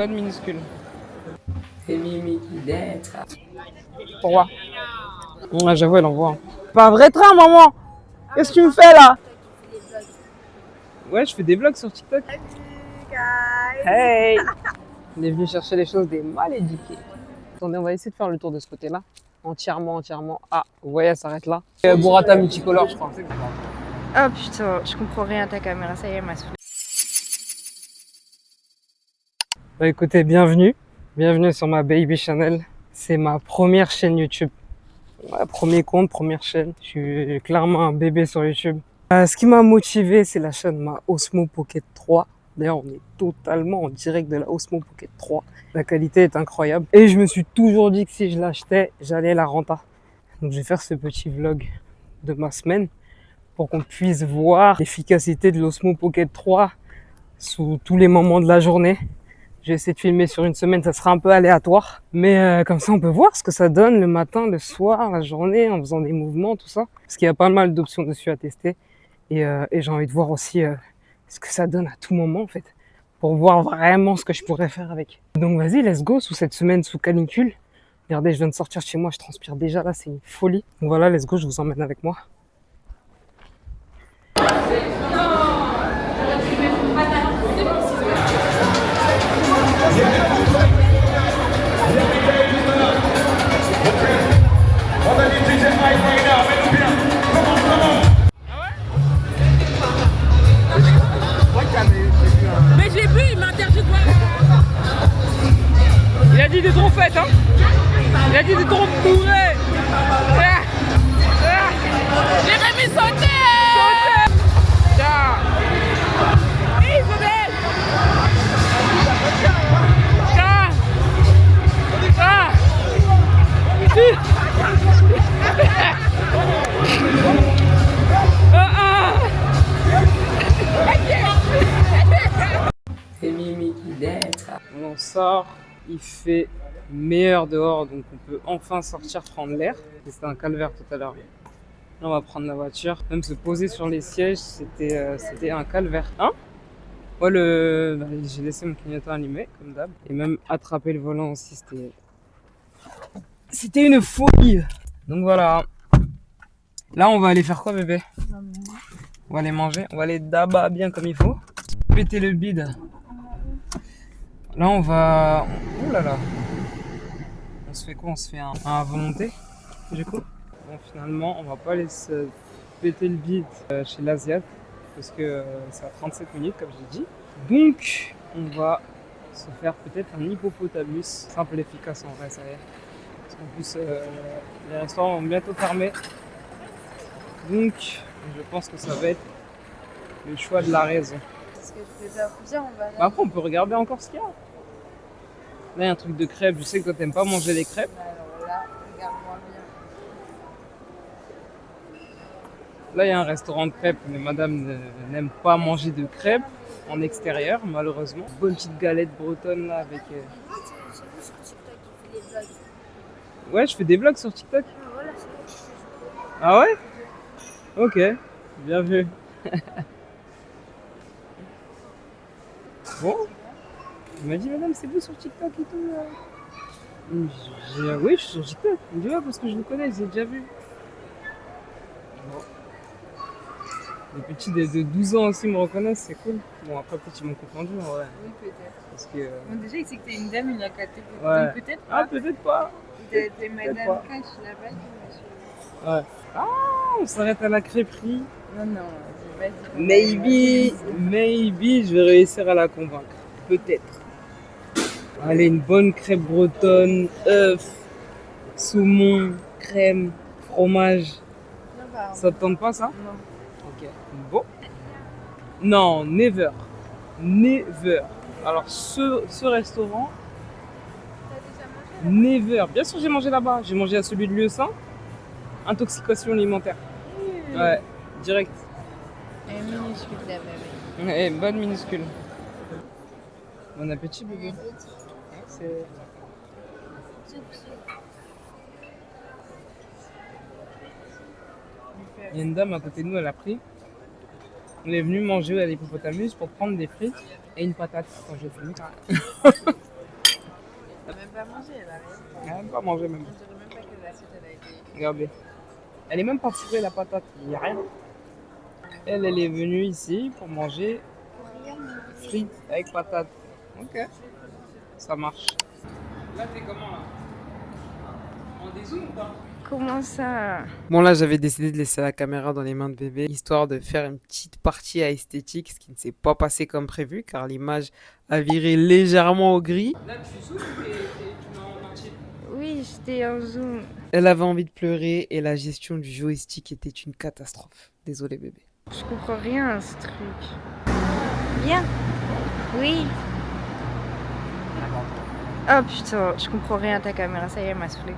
Bonne minuscule. C'est Mimi d'être. Pourquoi? Ouais, j'avoue, elle envoie. Pas un vrai train, maman! Qu'est-ce que tu me fais là? Ouais, je fais des vlogs sur TikTok. Salut guys. Hey! On est venu chercher les choses des mal éduqués. Attendez, on va essayer de faire le tour de ce côté-là. Entièrement. Ah, vous voyez, elle s'arrête là. Burrata multicolore, je crois. Oh putain, je comprends rien à ta caméra, ça y est, elle m'a saoulée. Bah écoutez, bienvenue sur ma baby channel. C'est ma première chaîne YouTube. Ouais, premier compte, première chaîne. Je suis clairement un bébé sur YouTube. Ce qui m'a motivé, c'est l'achat de ma Osmo Pocket 3. D'ailleurs, on est totalement en direct de la Osmo Pocket 3. La qualité est incroyable. Et je me suis toujours dit que si je l'achetais, j'allais la renta. Donc je vais faire ce petit vlog de ma semaine pour qu'on puisse voir l'efficacité de l'Osmo Pocket 3 sous tous les moments de la journée. J'ai essayé de filmer sur une semaine, ça sera un peu aléatoire. Mais comme ça, on peut voir ce que ça donne le matin, le soir, la journée, en faisant des mouvements, tout ça. Parce qu'il y a pas mal d'options dessus à tester. Et j'ai envie de voir aussi ce que ça donne à tout moment, en fait. Pour voir vraiment ce que je pourrais faire avec. Donc vas-y, let's go, sous cette semaine sous canicule. Regardez, je viens de sortir de chez moi, je transpire déjà là, c'est une folie. Donc voilà, let's go, je vous emmène avec moi. Mais j'ai bu, il m'a interdit de boire. Il a dit des trop faites, hein. Il a dit des trop bourrés. Jérémy sauté. C'est Mimi d'être. On sort, il fait meilleur dehors, donc on peut enfin sortir prendre l'air. C'était un calvaire tout à l'heure. Là, on va prendre la voiture. Même se poser sur les sièges, c'était un calvaire. Hein? Ouais, j'ai laissé mon clignotant allumé, comme d'hab. Et même attraper le volant aussi, c'était une folie. Donc voilà. Là, on va aller faire quoi, bébé? On va aller manger. On va aller d'abat bien comme il faut. Péter le bide. Là, on va... Oh là là. On se fait quoi? On se fait un à volonté, du coup. Bon, finalement, on va pas aller se péter le bide chez l'Asiat. Parce que c'est à 37 minutes, comme j'ai dit. Donc, on va se faire peut-être un hippopotamus. Simple et efficace, en vrai, ça y est. Parce qu'en plus, les restaurants vont bientôt fermer. Donc, je pense que ça va être le choix de la raison. Parce que je peux faire plusieurs, on va. Bah après, on peut regarder encore ce qu'il y a. Là, il y a un truc de crêpes. Je sais que toi, t'aimes pas manger les crêpes. Alors là, regarde-moi bien. Là, il y a un restaurant de crêpes, mais madame n'aime pas manger de crêpes en extérieur, malheureusement. Bonne petite galette bretonne, là, avec... J'ai vu sur TikTok qui fait des vlogs. Ouais, je fais des vlogs sur TikTok. Voilà, Ah ouais? Ok, bien vu. Bon, il m'a dit, madame, c'est vous sur TikTok et tout. J'ai dit, oui, je suis sur TikTok. Il me dit, ouais, parce que je vous connais, je vous ai déjà vu. Bon. Les petits de 12 ans aussi me reconnaissent, c'est cool. Bon, après, peut-être ils m'ont confondu, en vrai. oui, peut-être. Parce que... Bon, déjà, il sait que t'es une dame, il a capté. Ouais. Donc peut-être Ah, pas. peut-être pas. T'es pas. Madame Cash là-bas, monsieur. Ouais. Ah, on s'arrête à la crêperie. Non, non, vas-y. Maybe, je vais réussir à la convaincre. Peut-être. Allez, une bonne crêpe bretonne, œufs, saumon, crème, fromage. Non, bah, Ça te tente pas, ça? non. Ok. Bon. Non, never. Never. Alors, ce restaurant, T'as déjà mangé never. Bien sûr, j'ai mangé là-bas. J'ai mangé à celui de Lieu-Saint. Intoxication alimentaire. Ouais, direct. Elle est minuscule, la bébé. Et bonne minuscule. Bon appétit, bébé. C'est... Il y a une dame à côté de nous, elle a pris. On est venu manger à l'hippopotamus pour prendre des frites et une patate quand j'ai fini. a mangé, elle a rien. Elle a même pas mangé même. On dirait même pas que l'assiette elle a été. Regardez. Elle est même pas fourrée la patate, il n'y a rien. Elle est venue ici pour manger frites avec patate. Ok, ça marche. Là, t'es comment là? En dézoom ou pas? Comment ça? Bon, là, j'avais décidé de laisser la caméra dans les mains de bébé, histoire de faire une petite partie à esthétique, ce qui ne s'est pas passé comme prévu, car l'image a viré légèrement au gris. Là, tu zoomes ou tu mets en entier? Oui, j'étais en zoom. Elle avait envie de pleurer et la gestion du joystick était une catastrophe. Désolé, bébé. Je comprends rien à ce truc. Bien. Oui. Oh putain, je comprends rien à ta caméra, ça y est, elle m'a saoulée.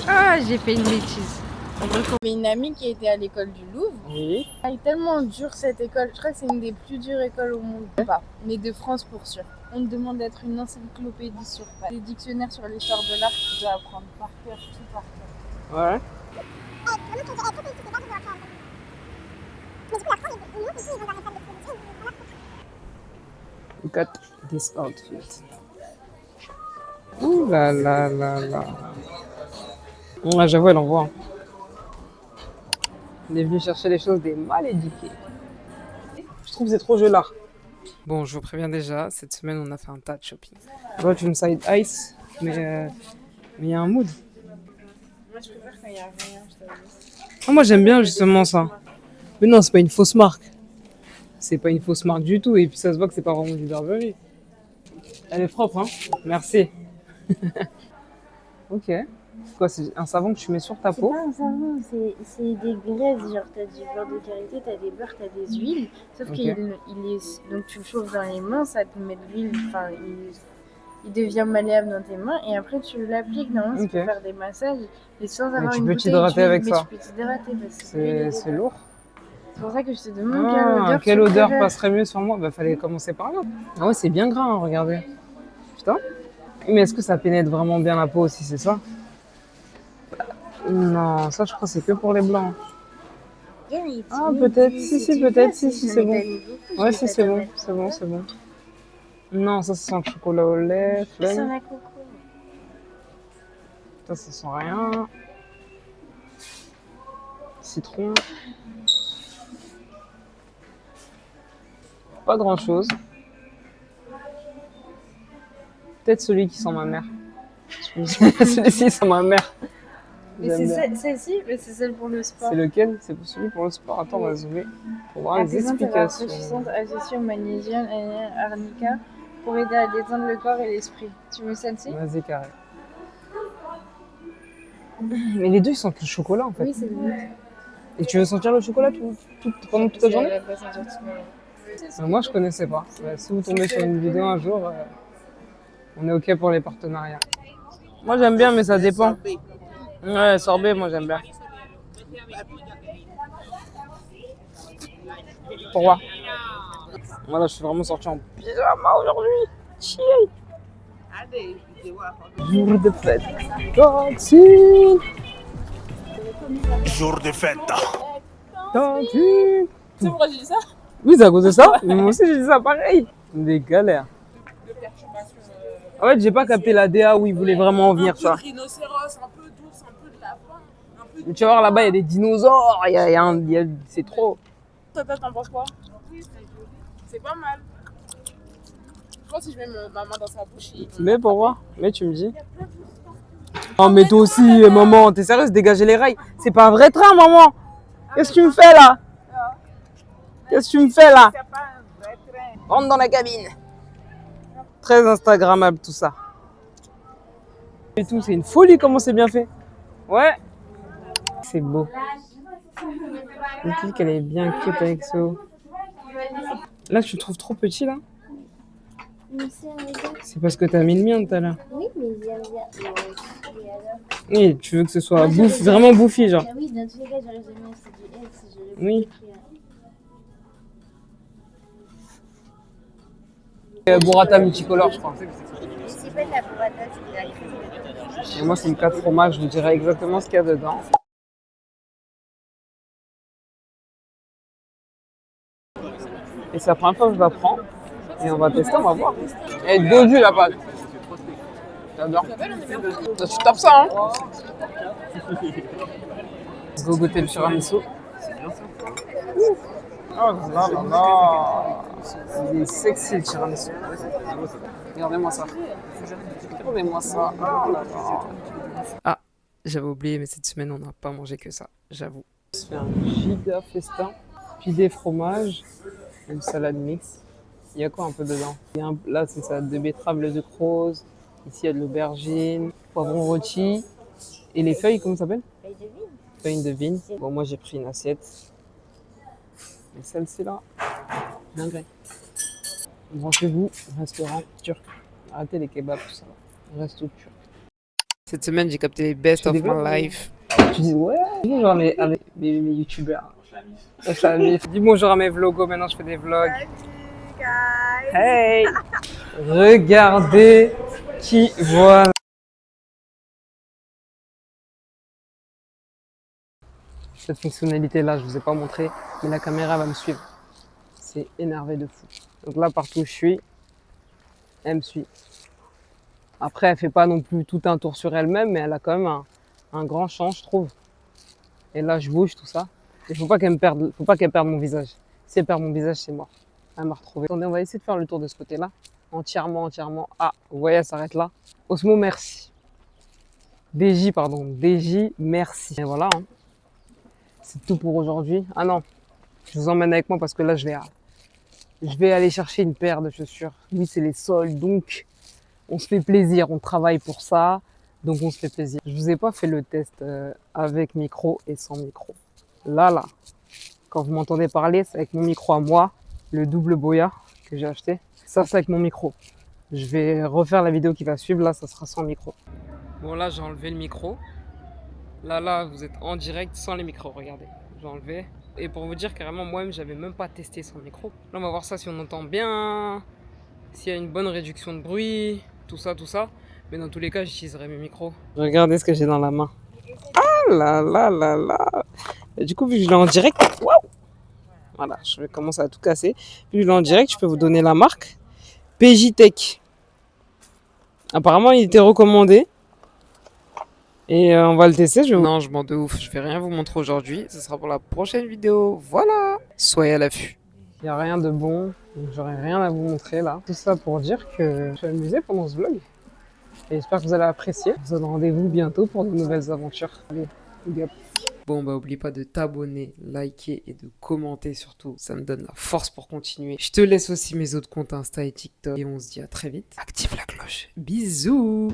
Ah, j'ai fait une bêtise. J'avais une amie qui était à l'école du Louvre. Oui. Elle est tellement dure cette école. Je crois que c'est une des plus dures écoles au monde. Pas, mais de France pour sûr. On te demande d'être une encyclopédie sur pattes. Des dictionnaires sur l'histoire de l'art, tu dois apprendre par cœur, tout par cœur. Ouais. Got this outfit. Ouh là là là là. Ouais, j'avoue, elle envoie. Elle est venue chercher les choses des mal éduqués. Je trouve que c'est trop jeu l'art. Bon, je vous préviens déjà, cette semaine on a fait un tas de shopping. Got une side ice, mais il y a un mood. Moi, je préfère quand il n'y a rien, je t'avoue. Ah, moi j'aime bien justement ça. Mais non, c'est pas une fausse marque. C'est pas une fausse marque du tout. Et puis ça se voit que c'est pas vraiment du Burberry. Elle est propre, hein. Merci. Ok. Quoi, c'est un savon que tu mets sur ta C'est peau? pas un savon, c'est des graisses. Genre, t'as du beurre de karité, t'as des beurres, t'as des huiles. Sauf Ok. qu'il est. Donc, tu le chauffes dans les mains, ça te met de l'huile. Enfin, il devient malléable dans tes mains. Et après, tu l'appliques. Normalement, Ok. c'est pour faire des massages. Et sans avoir tu une peux bouteille t'hydrater d'huile, avec mais ça. tu peux t'hydrater parce que C'est lourd. C'est pour ça que je te demande Ah, quelle quelle odeur tu odeur préfères. passerait mieux sur moi? Bah, fallait commencer par là. Ah ouais, c'est bien gras, hein, regardez. Putain. Mais est-ce que ça pénètre vraiment bien la peau aussi, c'est ça? Non, ça je crois que c'est que pour les blancs. Ah, peut-être. Si, peut-être. Si, c'est bon. Ouais, si, c'est bon. C'est bon, c'est bon. Non, ça sent le chocolat au lait. Ça sent flemme. la coco. Ça sent rien. Citron. Pas grand chose. Peut-être celui qui sent ma mère. Celui-ci sent ma mère. Mais J'aime c'est bien. celle-ci, mais c'est celle pour le sport. C'est lequel? C'est pour celui pour le sport. Attends, on va zoomer pour voir les Apaisante et explications. rafraîchissante associée au magnésium et arnica pour aider à détendre le corps et l'esprit. Tu veux celle-ci? Vas-y, carré. Mais les deux, ils sentent le chocolat en fait. Oui, c'est bon. Et tu veux sentir le chocolat pendant toute la journée? Elle va pas sentir tout le monde. Moi, je connaissais pas. Si vous tombez sur une vidéo un jour, on est OK pour les partenariats. Moi, j'aime bien, mais ça dépend. Ouais, sorbet, moi, j'aime bien. Pourquoi? Voilà, je suis vraiment sorti en pyjama aujourd'hui. Chier. Jour de fête. Tantine. Jour de fête. Tantine. C'est pourquoi j'ai dit ça? Oui, c'est à cause de ça. Mais moi aussi, j'ai dit ça pareil. Des galères. En fait, j'ai pas capté la DA où il voulait vraiment en venir, ça. Un peu de rhinocéros, un peu d'ours, un peu de lapin, un peu de... Mais tu vas voir là-bas, il y a des dinosaures. C'est trop. Toi, t'en penses quoi? C'est pas mal. Je pense que si je mets ma main dans sa bouche, il... Mais pour voir. Mais tu me dis. Oh, mais toi aussi, maman, t'es sérieuse, dégager les rails. C'est pas un vrai train, maman. Qu'est-ce que tu me fais là? Qu'est-ce que tu me fais là? C'est pas un vrai train. Rentre dans la cabine. Très instagrammable tout ça. Et tout, c'est une folie comment c'est bien fait. Ouais. C'est beau. Le clic, elle est bien cute avec ce haut. Là, je te trouve trop petit là. C'est parce que t'as mis le mien tout à l'heure. Oui, mais j'aime bien. Oui, tu veux que ce soit vraiment bouffi, genre. Ah oui, dans tous les cas, j'aurais jamais acheté du L si je l'ai Oui. pris. Burrata multicolore, je crois. C'est pas de la burrata, c'est de la crème. Et moi, c'est une 4 fromages, je vous dirai exactement ce qu'il y a dedans. Et c'est la première fois que je la prends. Et on va tester, on va voir. Elle est dodue la pâte. J'adore. Tu tapes ça, hein? Go goûter le tiramisu. Oh là là là. Il est sexy le tiramisu. Regardez-moi ça. Regardez-moi ça. Oh là là. Ah, j'avais oublié, mais cette semaine, on n'a pas mangé que ça, j'avoue. On se fait un giga festin. Puis des fromages, une salade mixte. Il y a quoi un peu dedans? Là, c'est une salade de betterave, le sucre rose. Ici, il y a de l'aubergine, poivron rôti. Et les feuilles, comment ça s'appelle? Feuilles de vigne. Bon, moi, j'ai pris une assiette. Et celle-ci là, dingue. Branchez-vous, restaurant turc. Arrêtez les kebabs, tout ça. Resto turc. Cette semaine, j'ai capté les best of my life. Tu dis, ouais, dis bonjour à mes youtubeurs. Dis bonjour à mes vlogos, maintenant je fais des vlogs. Hey! Regardez qui voit. Cette fonctionnalité-là, je vous ai pas montré, mais la caméra va me suivre. C'est énervé de fou. Donc là, partout où je suis, elle me suit. Après, elle fait pas non plus tout un tour sur elle-même, mais elle a quand même un grand champ, je trouve. Et là, je bouge, tout ça. Il faut pas qu'elle perde mon visage. Si elle perd mon visage, c'est mort. Elle m'a retrouvé. Attendez, on va essayer de faire le tour de ce côté-là. Entièrement. Ah, vous voyez, elle s'arrête là. Osmo, merci. DJ, pardon. DJ, merci. Et voilà. Hein. C'est tout pour aujourd'hui. Ah non, je vous emmène avec moi parce que là, je vais aller chercher une paire de chaussures. Oui, c'est les soldes, donc on se fait plaisir. On travaille pour ça, donc on se fait plaisir. Je vous ai pas fait le test avec micro et sans micro. Là, quand vous m'entendez parler, c'est avec mon micro à moi, le double Boya que j'ai acheté. Ça, c'est avec mon micro. Je vais refaire la vidéo qui va suivre. Là, ça sera sans micro. Bon, là, j'ai enlevé le micro. Là, vous êtes en direct sans les micros, regardez. J'ai enlevé. Et pour vous dire, carrément, moi-même, j'avais même pas testé sans micro. Là, on va voir ça si on entend bien, s'il y a une bonne réduction de bruit, tout ça. Mais dans tous les cas, j'utiliserai mes micros. Regardez ce que j'ai dans la main. Ah là là là là. Et du coup, vu que je l'ai en direct, waouh. Voilà, je vais commencer à tout casser. Vu que je l'ai en direct, je peux vous donner la marque. PJ Tech. Apparemment, il était recommandé. Et on va le tester. Non, je m'en de ouf. Je vais rien vous montrer aujourd'hui. Ce sera pour la prochaine vidéo. Voilà. Soyez à l'affût. Il n'y a rien de bon. Donc j'aurai rien à vous montrer là. Tout ça pour dire que je suis amusé pendant ce vlog. Et j'espère que vous allez apprécier. Je vous donne rendez-vous bientôt pour de nouvelles aventures. Allez, big up. Bon, bah, oublie pas de t'abonner, liker et de commenter surtout. Ça me donne la force pour continuer. Je te laisse aussi mes autres comptes Insta et TikTok. Et on se dit à très vite. Active la cloche. Bisous.